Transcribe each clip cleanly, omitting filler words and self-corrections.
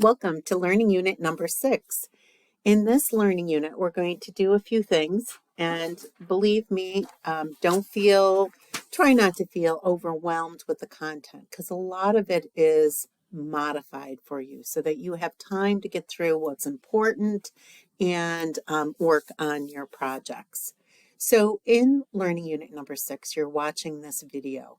Welcome to Learning Unit number 6. In this learning unit, we're going to do a few things, and believe me, try not to feel overwhelmed with the content, because a lot of it is modified for you so that you have time to get through what's important and work on your projects. So in learning unit number 6, you're watching this video,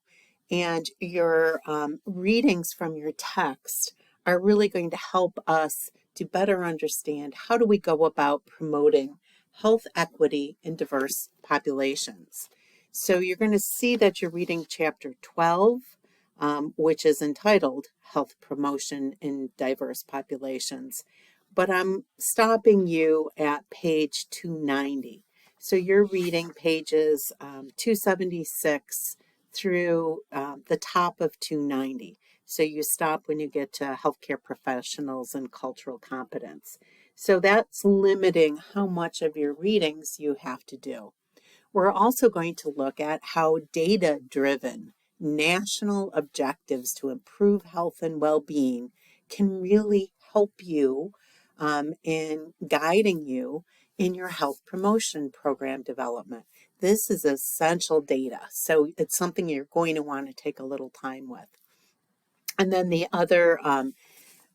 and your readings from your text are really going to help us to better understand how do we go about promoting health equity in diverse populations. So you're going to see that you're reading chapter 12, which is entitled Health Promotion in Diverse Populations. But I'm stopping you at page 290. So you're reading pages 276 through the top of 290. So you stop when you get to healthcare professionals and cultural competence. So that's limiting how much of your readings you have to do. We're also going to look at how data-driven national objectives to improve health and well-being can really help you in guiding you in your health promotion program development. This is essential data, so it's something you're going to want to take a little time with. And then the other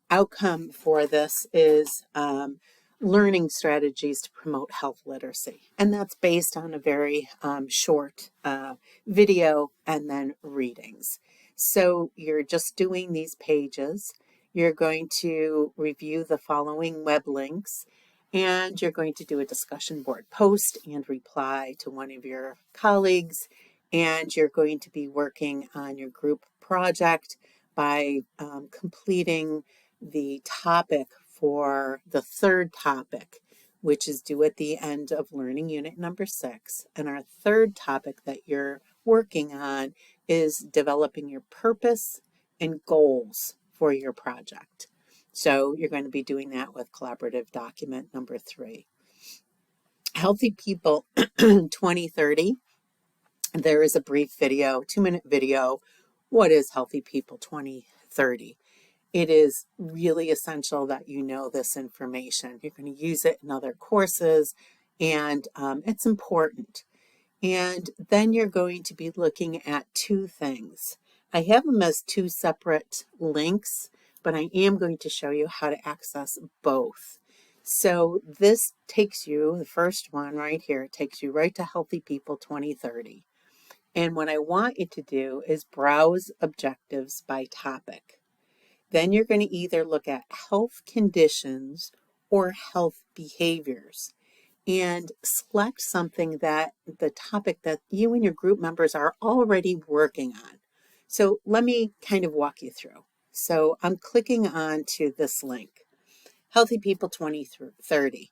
outcome for this is learning strategies to promote health literacy. And that's based on a very short video and then readings. So you're just doing these pages. You're going to review the following web links, and you're going to do a discussion board post and reply to one of your colleagues, and you're going to be working on your group project by completing the topic for the third topic, which is due at the end of learning unit number 6. And our third topic that you're working on is developing your purpose and goals for your project. So you're going to be doing that with collaborative document number 3. Healthy People 2030. There is a brief video, 2-minute video. What is Healthy People 2030? It is really essential that you know this information. You're going to use it in other courses, and it's important. And then you're going to be looking at 2 things. I have them as 2 separate links, but I am going to show you how to access both. So this takes you, the first one right here, it takes you right to Healthy People 2030. And what I want you to do is browse objectives by topic. Then you're going to either look at health conditions or health behaviors and select something that the topic that you and your group members are already working on. So let me kind of walk you through. So I'm clicking on to this link, Healthy People 2030.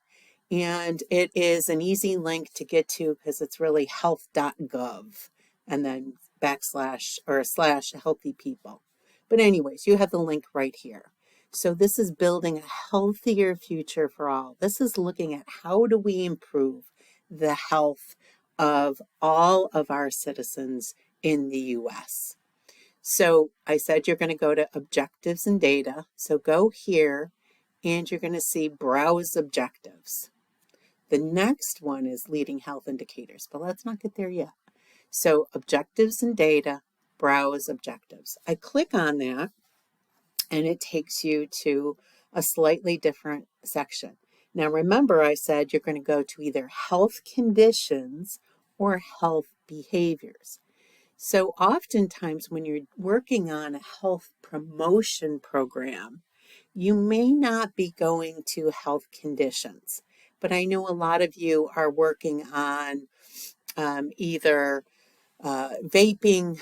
And it is an easy link to get to because it's really health.gov and then // healthy people. But anyways, you have the link right here. So this is building a healthier future for all. This is looking at how do we improve the health of all of our citizens in the U.S. So I said you're going to go to objectives and data. So go here and you're going to see browse objectives. The next one is leading health indicators, but let's not get there yet. So objectives and data, browse objectives. I click on that and it takes you to a slightly different section. Now remember I said you're going to go to either health conditions or health behaviors. So oftentimes when you're working on a health promotion program, you may not be going to health conditions, but I know a lot of you are working on either vaping,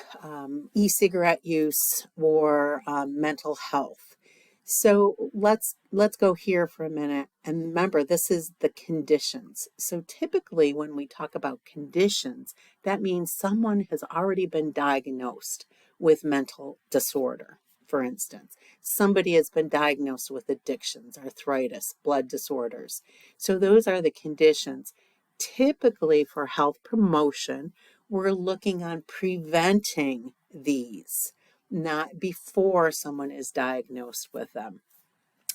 e-cigarette use, or mental health. So let's go here for a minute. And remember, this is the conditions. So typically when we talk about conditions, that means someone has already been diagnosed with mental disorder. For instance, somebody has been diagnosed with addictions, arthritis, blood disorders. So those are the conditions. Typically for health promotion, we're looking on preventing these, not before someone is diagnosed with them.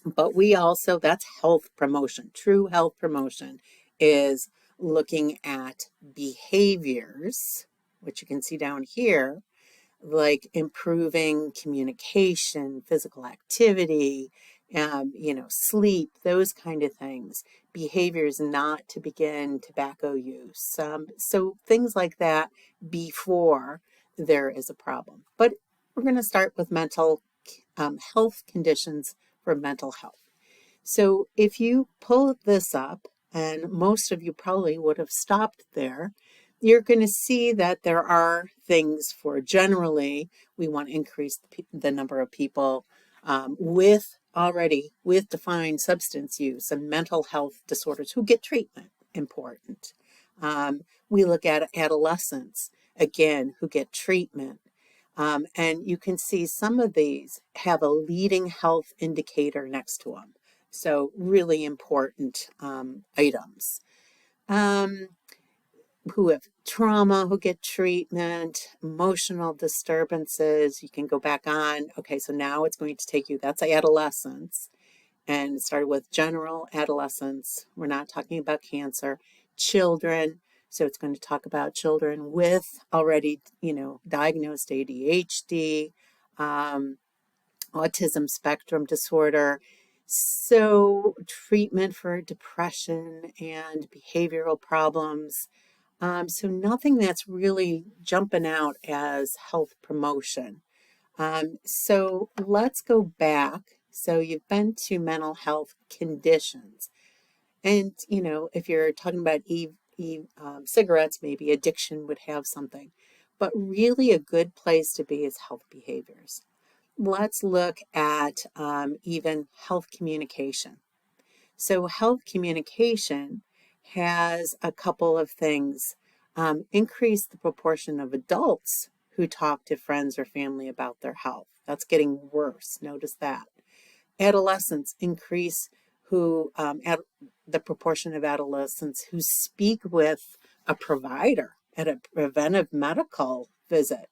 But we also, that's health promotion. True health promotion is looking at behaviors, which you can see down here, like improving communication, physical activity, sleep, those kind of things. Behaviors not to begin tobacco use. So things like that before there is a problem. But we're going to start with mental health conditions for mental health. So if you pull this up, and most of you probably would have stopped there, you're going to see that there are things for generally, we want to increase the number of people with defined substance use and mental health disorders who get treatment, important. We look at adolescents, again, who get treatment. And you can see some of these have a leading health indicator next to them. So really important items. Um, who have trauma, who get treatment, emotional disturbances. You can go back on. Okay, so now it's going to take you, that's adolescence. And it started with general adolescence. We're not talking about cancer. Children. So it's going to talk about children with already, diagnosed ADHD, autism spectrum disorder. So treatment for depression and behavioral problems. So nothing that's really jumping out as health promotion. So let's go back. So you've been to mental health conditions. And, if you're talking about cigarettes, maybe addiction would have something. But really a good place to be is health behaviors. Let's look at even health communication. So health communication has a couple of things. Increase the proportion of adults who talk to friends or family about their health. That's getting worse. Notice that. Adolescents increase the proportion of adolescents who speak with a provider at a preventive medical visit.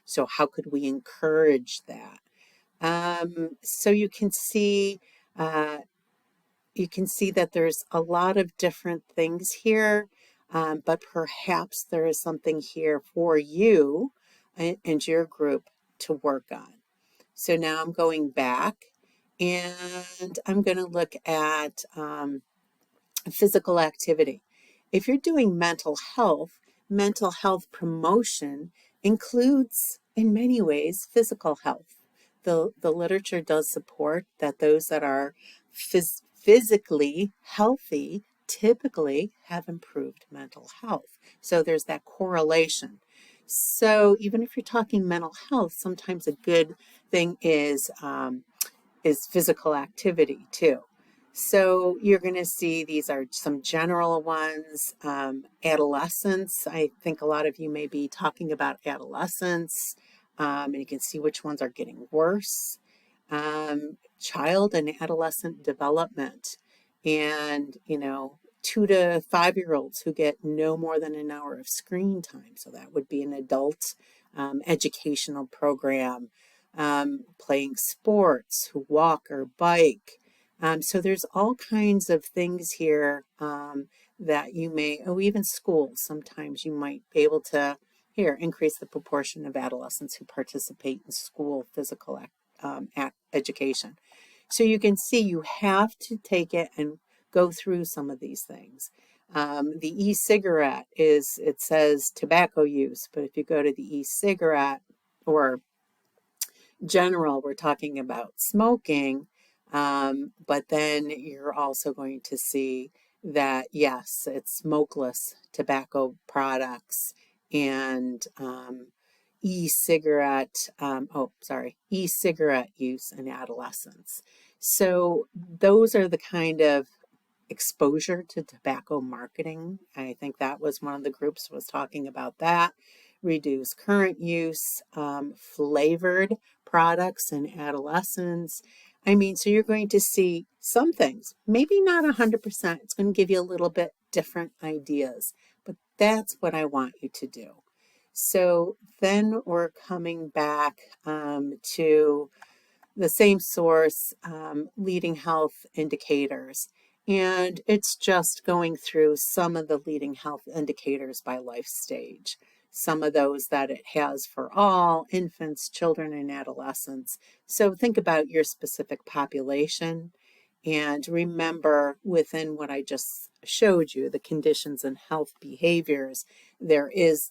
So how could we encourage that? So uh, you can see that there's a lot of different things here, but perhaps there is something here for you and your group to work on. So now I'm going back and I'm going to look at physical activity. If you're doing mental health promotion includes, in many ways, physical health. The literature does support that those that are physically healthy typically have improved mental health. So there's that correlation. So even if you're talking mental health, sometimes a good thing is physical activity too. So you're going to see these are some general ones. Adolescence, I think a lot of you may be talking about adolescence, and you can see which ones are getting worse. Child and adolescent development, and 2 to 5 year olds who get no more than an hour of screen time. So that would be an adult educational program. Playing sports, who walk or bike. So there's all kinds of things here that you may, even schools, sometimes you might be able to, here, increase the proportion of adolescents who participate in school physical education. So you can see you have to take it and go through some of these things. The e-cigarette it says tobacco use, but if you go to the e-cigarette or general, we're talking about smoking, but then you're also going to see that, yes, it's smokeless tobacco products and e-cigarette, e-cigarette use in adolescents. So those are the kind of exposure to tobacco marketing. I think that was one of the groups was talking about that. Reduce current use, flavored products in adolescents. So you're going to see some things, maybe not 100%. It's going to give you a little bit different ideas, but that's what I want you to do. So then we're coming back to the same source, leading health indicators. And it's just going through some of the leading health indicators by life stage. Some of those that it has for all infants, children, and adolescents. So think about your specific population and remember within what I just showed you, the conditions and health behaviors, there is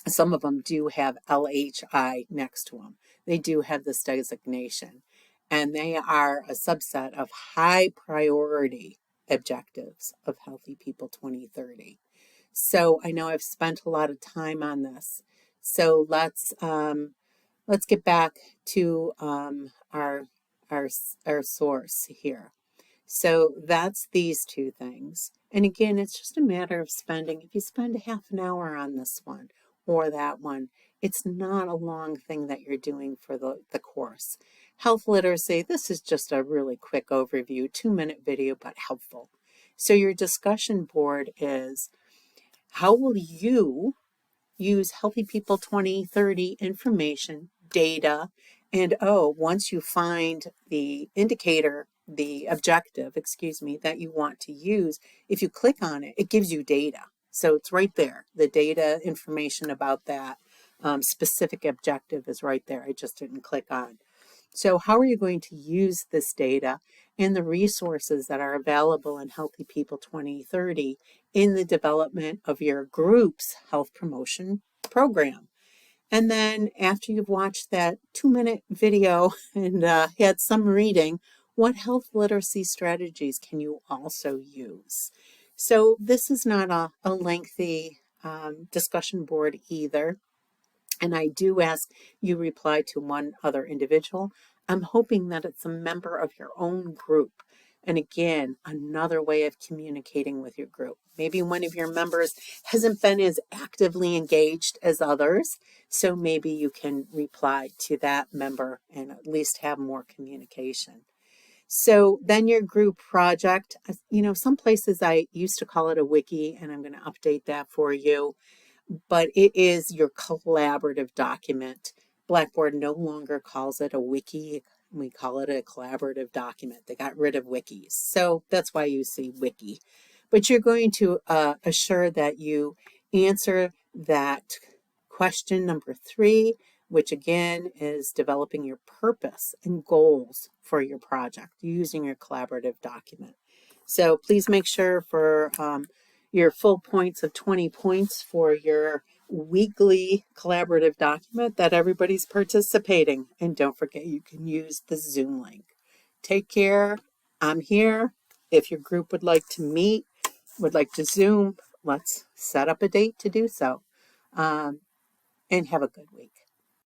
some of them do have LHI next to them. They do have this designation, and they are a subset of high priority objectives of Healthy People 2030. So I know I've spent a lot of time on this. So let's get back to our our source here. So that's these two things. And again, it's just a matter of spending, if you spend a half an hour on this one or that one, it's not a long thing that you're doing for the course. Health literacy, this is just a really quick overview, 2-minute video, but helpful. So your discussion board is, how will you use Healthy People 2030 information, data, and once you find the indicator, the objective, excuse me, that you want to use, if you click on it, it gives you data. So it's right there. The data information about that specific objective is right there. I just didn't click on. So how are you going to use this data and the resources that are available in Healthy People 2030 in the development of your group's health promotion program? And then after you've watched that 2-minute video and had some reading, what health literacy strategies can you also use? So this is not a lengthy discussion board either. And I do ask you reply to one other individual. I'm hoping that it's a member of your own group. And again, another way of communicating with your group. Maybe one of your members hasn't been as actively engaged as others. So maybe you can reply to that member and at least have more communication. So then your group project, some places I used to call it a wiki, and I'm going to update that for you, but it is your collaborative document. Blackboard no longer calls it a wiki. We call it a collaborative document. They got rid of wikis. So that's why you see wiki. But you're going to assure that you answer that question number 3, which again is developing your purpose and goals for your project using your collaborative document. So please make sure for your full points of 20 points for your weekly collaborative document that everybody's participating. And don't forget, you can use the Zoom link. Take care. I'm here. If your group would like to meet, would like to Zoom, let's set up a date to do so. And have a good week.